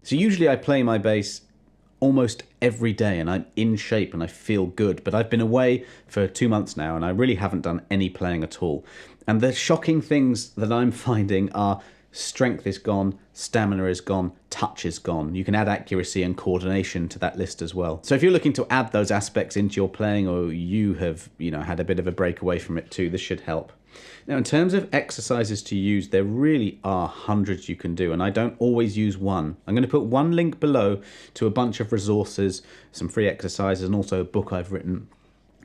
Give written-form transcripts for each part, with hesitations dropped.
So usually I play my bass almost every day and I'm in shape and I feel good, but I've been away for 2 months now and I really haven't done any playing at all. And the shocking things that I'm finding are strength is gone, stamina is gone, touch is gone. You can add accuracy and coordination to that list as well. So if you're looking to add those aspects into your playing, or you have, had a bit of a break away from it too, this should help. Now, in terms of exercises to use, there really are hundreds you can do, and I don't always use one. I'm going to put one link below to a bunch of resources, some free exercises, and also a book I've written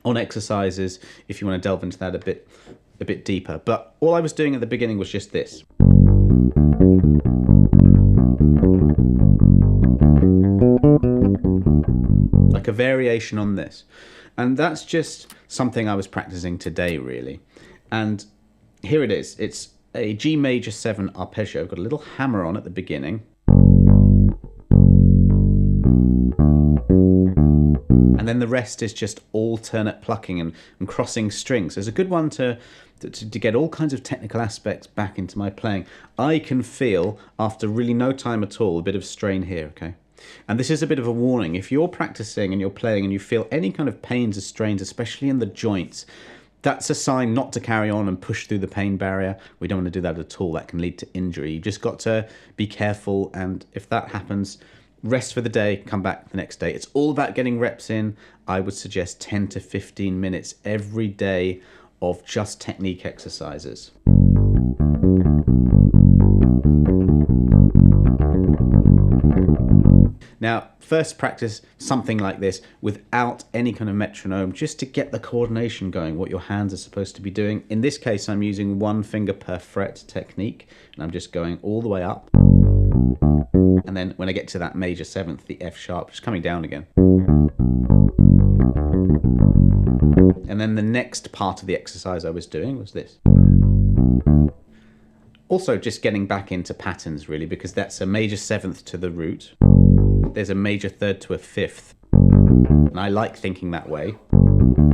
on exercises if you want to delve into that a bit deeper. But all I was doing at the beginning was just this. Like a variation on this. And that's just something I was practicing today, really. And here it is. It's a G major 7 arpeggio. I've got a little hammer on at the beginning. And then the rest is just alternate plucking and crossing strings. It's a good one to get all kinds of technical aspects back into my playing. I can feel, after really no time at all, a bit of strain here, okay? And this is a bit of a warning. If you're practicing and you're playing and you feel any kind of pains or strains, especially in the joints, that's a sign not to carry on and push through the pain barrier. We don't want to do that at all. That can lead to injury. You just got to be careful, and if that happens, rest for the day, come back the next day. It's all about getting reps in. I would suggest 10 to 15 minutes every day of just technique exercises. Now, first practice something like this without any kind of metronome, just to get the coordination going, what your hands are supposed to be doing. In this case, I'm using 1 finger per fret technique, and I'm just going all the way up. And then when I get to that major 7th, the F sharp, just coming down again. And then the next part of the exercise I was doing was this. Also just getting back into patterns, really, because that's a major 7th to the root. There's a major 3rd to a 5th. And I like thinking that way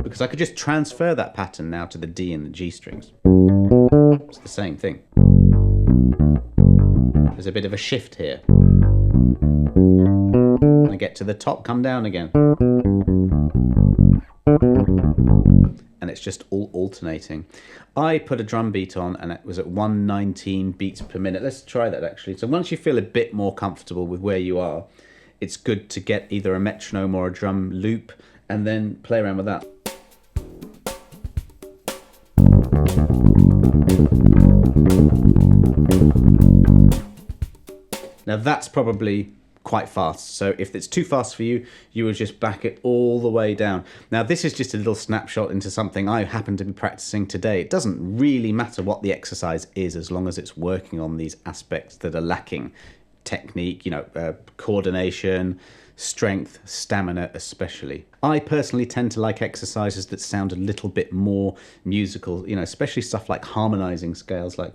because I could just transfer that pattern now to the D and the G strings. It's the same thing. There's a bit of a shift here. When I get to the top, come down again. And it's just all alternating. I put a drum beat on and it was at 119 beats per minute. Let's try that actually. So once you feel a bit more comfortable with where you are, it's good to get either a metronome or a drum loop and then play around with that. Now that's probably quite fast, so if it's too fast for you, you would just back it all the way down. Now this is just a little snapshot into something I happen to be practicing today. It doesn't really matter what the exercise is as long as it's working on these aspects that are lacking. Technique, coordination, strength, stamina especially. I personally tend to like exercises that sound a little bit more musical, especially stuff like harmonizing scales, like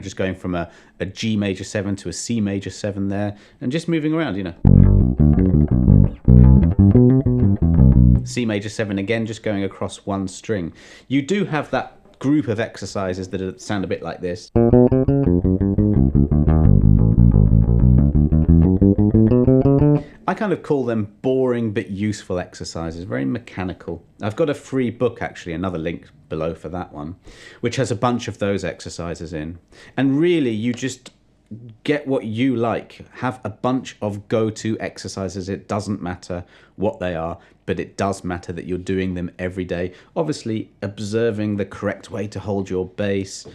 just going from a G major 7 to a C major 7 there, and just moving around, C major 7 again, just going across one string. You do have that group of exercises that sound a bit like this. I kind of call them boring but useful exercises, very mechanical. I've got a free book, actually, another link below for that one, which has a bunch of those exercises in. And really, you just get what you like. Have a bunch of go-to exercises. It doesn't matter what they are, but it does matter that you're doing them every day. Obviously, observing the correct way to hold your bass,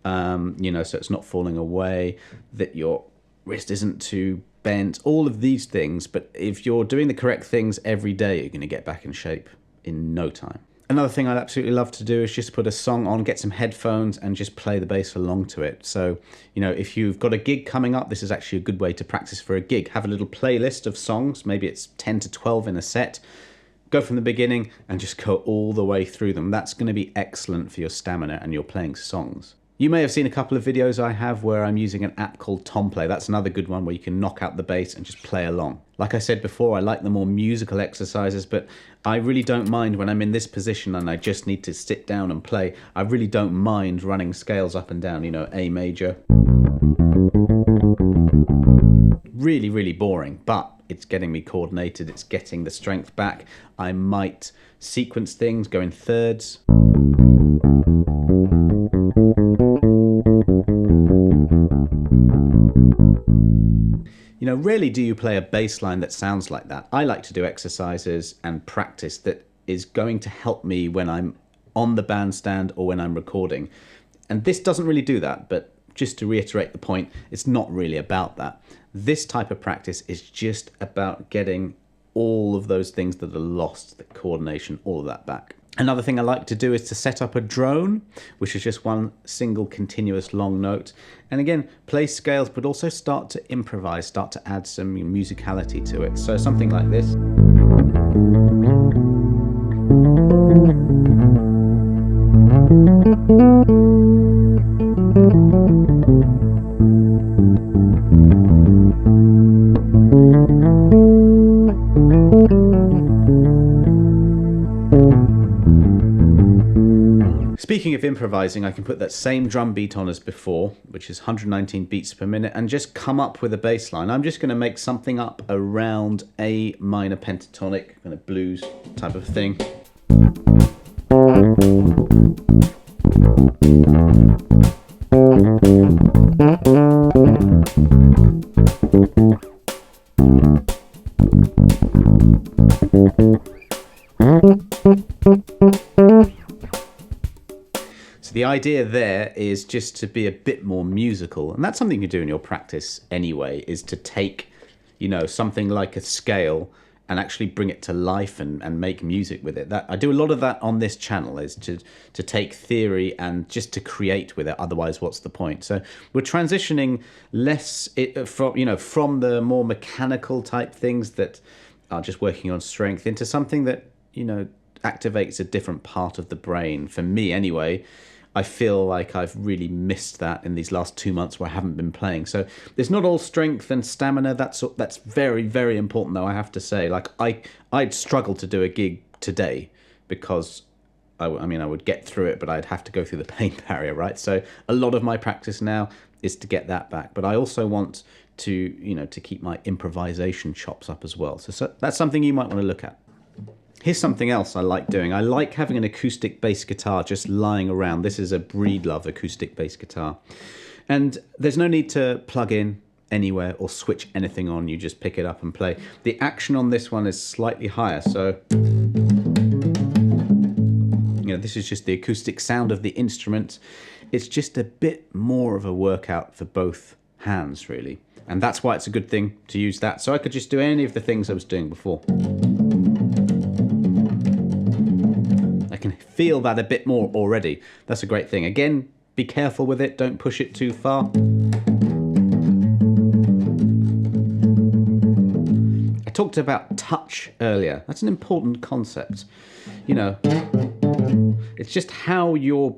so it's not falling away, that your wrist isn't too bent, all of these things. But if you're doing the correct things every day, you're going to get back in shape in no time. Another thing I'd absolutely love to do is just put a song on, get some headphones and just play the bass along to it. So, if you've got a gig coming up, this is actually a good way to practice for a gig. Have a little playlist of songs, maybe it's 10 to 12 in a set. Go from the beginning and just go all the way through them. That's going to be excellent for your stamina and your playing songs. You may have seen a couple of videos I have where I'm using an app called Tomplay. That's another good one where you can knock out the bass and just play along. Like I said before, I like the more musical exercises, but I really don't mind when I'm in this position and I just need to sit down and play. I really don't mind running scales up and down, you know, A major. Really, really boring, but it's getting me coordinated. It's getting the strength back. I might sequence things, go in thirds. You know, rarely do you play a bass line that sounds like that. I like to do exercises and practice that is going to help me when I'm on the bandstand or when I'm recording. And this doesn't really do that, but just to reiterate the point, it's not really about that. This type of practice is just about getting all of those things that are lost, the coordination, all of that back. Another thing I like to do is to set up a drone, which is just one single continuous long note. And again, play scales, but also start to improvise, start to add some musicality to it. So something like this. Speaking of improvising, I can put that same drum beat on as before, which is 119 beats per minute, and just come up with a bass line. I'm just going to make something up around A minor pentatonic, kind of blues type of thing. So the idea there is just to be a bit more musical, and that's something you do in your practice anyway, is to take, you know, something like a scale and actually bring it to life and make music with it. That I do a lot of that on this channel, is to take theory and just to create with it. Otherwise, what's the point? So we're transitioning less from the more mechanical type things that are just working on strength into something that, you know, activates a different part of the brain. For me anyway, I feel like I've really missed that in these last 2 months where I haven't been playing. So it's not all strength and stamina. That's very, very important, though, I have to say. Like I'd struggle to do a gig today because I would get through it, but I'd have to go through the pain barrier, right? So a lot of my practice now is to get that back. But I also want to, you know, to keep my improvisation chops up as well. So that's something you might want to look at. Here's something else I like doing. I like having an acoustic bass guitar just lying around. This is a Breedlove acoustic bass guitar. And there's no need to plug in anywhere or switch anything on. You just pick it up and play. The action on this one is slightly higher. So, you know, this is just the acoustic sound of the instrument. It's just a bit more of a workout for both hands, really. And that's why it's a good thing to use that. So I could just do any of the things I was doing before. Can feel that a bit more already. That's a great thing. Again, be careful with it. Don't push it too far. I talked about touch earlier. That's an important concept. You know, it's just how you're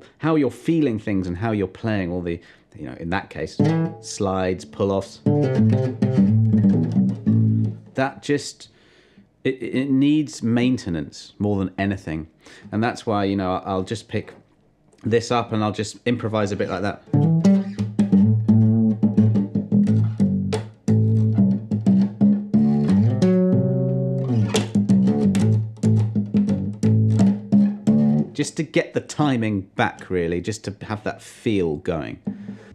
feeling things and how you're playing all the, you know, in that case, slides, pull-offs. That just it needs maintenance more than anything. And that's why, you know, I'll just pick this up and I'll just improvise a bit like that. Just to get the timing back, really, just to have that feel going.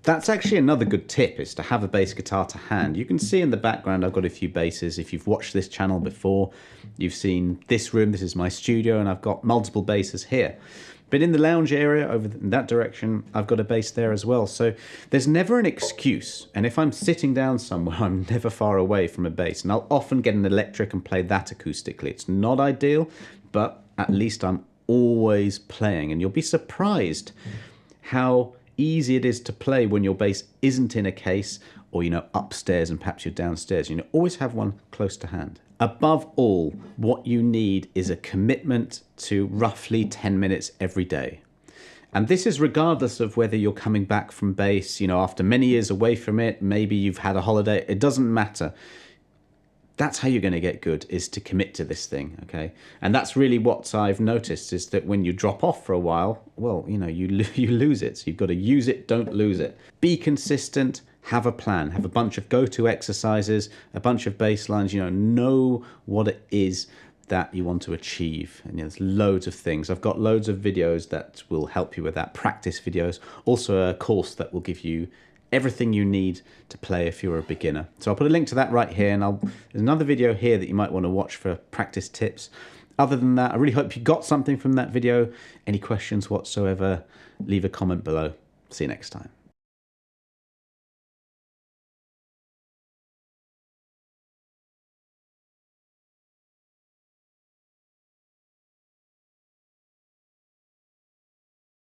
That's actually another good tip, is to have a bass guitar to hand. You can see in the background I've got a few basses. If you've watched this channel before, you've seen this room. This is my studio, and I've got multiple basses here. But in the lounge area over in that direction, I've got a bass there as well. So there's never an excuse. And if I'm sitting down somewhere, I'm never far away from a bass. And I'll often get an electric and play that acoustically. It's not ideal, but at least I'm always playing. And you'll be surprised how easy it is to play when your bass isn't in a case or, you know, upstairs and perhaps you're downstairs. You know, always have one close to hand. Above all, what you need is a commitment to roughly 10 minutes every day. And this is regardless of whether you're coming back from bass, after many years away from it, maybe you've had a holiday, it doesn't matter. That's how you're going to get good, is to commit to this thing, okay? And that's really what I've noticed, is that when you drop off for a while, well, you lose it. So you've got to use it, don't lose it. Be consistent, have a plan, have a bunch of go-to exercises, a bunch of bass lines, know what it is that you want to achieve. And there's loads of things. I've got loads of videos that will help you with that, practice videos, also a course that will give you everything you need to play if you're a beginner. So I'll put a link to that right here, and there's another video here that you might want to watch for practice tips. Other than that, I really hope you got something from that video. Any questions whatsoever, leave a comment below. See you next time.